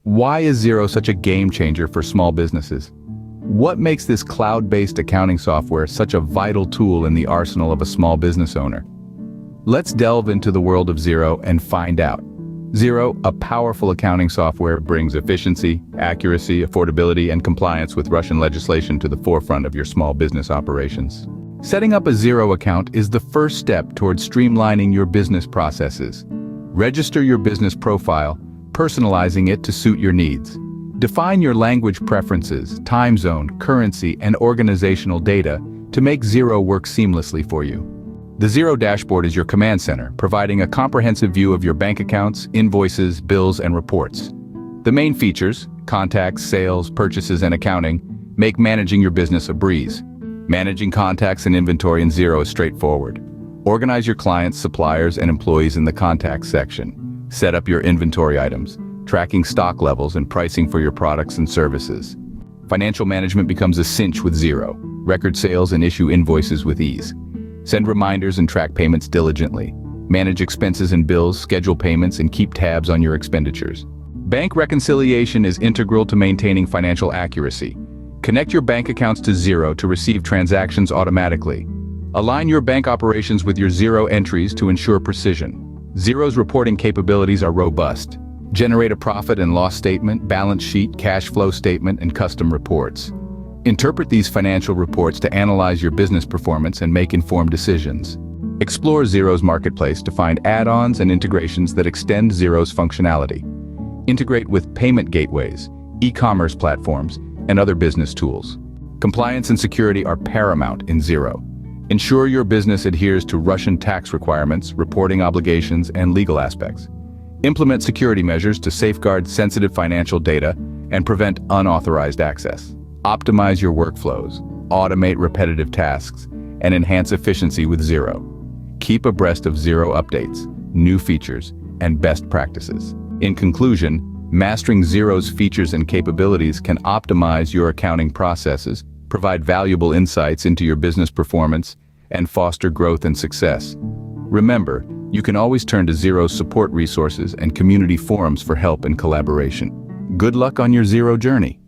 Why is Xero such a game changer for small businesses? What makes this cloud-based accounting software such a vital tool in the arsenal of a small business owner? Let's delve into the world of Xero and find out. Xero, a powerful accounting software, brings efficiency, accuracy, affordability, and compliance with Russian legislation to the forefront of your small business operations. Setting up a Xero account is the first step towards streamlining your business processes. Register your business profile, personalizing it to suit your needs. Define your language preferences, time zone, currency, and organizational data to make Xero work seamlessly for you. The Xero dashboard is your command center, providing a comprehensive view of your bank accounts, invoices, bills, and reports. The main features, contacts, sales, purchases, and accounting, make managing your business a breeze. Managing contacts and inventory in Xero is straightforward. Organize your clients, suppliers, and employees in the contacts section. Set up your inventory items, tracking stock levels and pricing for your products and services. Financial management becomes a cinch with Xero. Record sales and issue invoices with ease. Send reminders and track payments diligently. Manage expenses and bills, schedule payments, and keep tabs on your expenditures. Bank reconciliation is integral to maintaining financial accuracy. Connect your bank accounts to Xero to receive transactions automatically. Align your bank operations with your Xero entries to ensure precision. Xero's reporting capabilities are robust. Generate a profit and loss statement, balance sheet, cash flow statement, and custom reports. Interpret these financial reports to analyze your business performance and make informed decisions. Explore Xero's marketplace to find add-ons and integrations that extend Xero's functionality. Integrate with payment gateways, e-commerce platforms, and other business tools. Compliance and security are paramount in Xero. Ensure your business adheres to Russian tax requirements, reporting obligations, and legal aspects. Implement security measures to safeguard sensitive financial data and prevent unauthorized access. Optimize your workflows, automate repetitive tasks, and enhance efficiency with Xero. Keep abreast of Xero updates, new features, and best practices. In conclusion, mastering Xero's features and capabilities can optimize your accounting processes, provide valuable insights into your business performance, and foster growth and success. Remember, you can always turn to Xero's support resources and community forums for help and collaboration. Good luck on your Xero journey.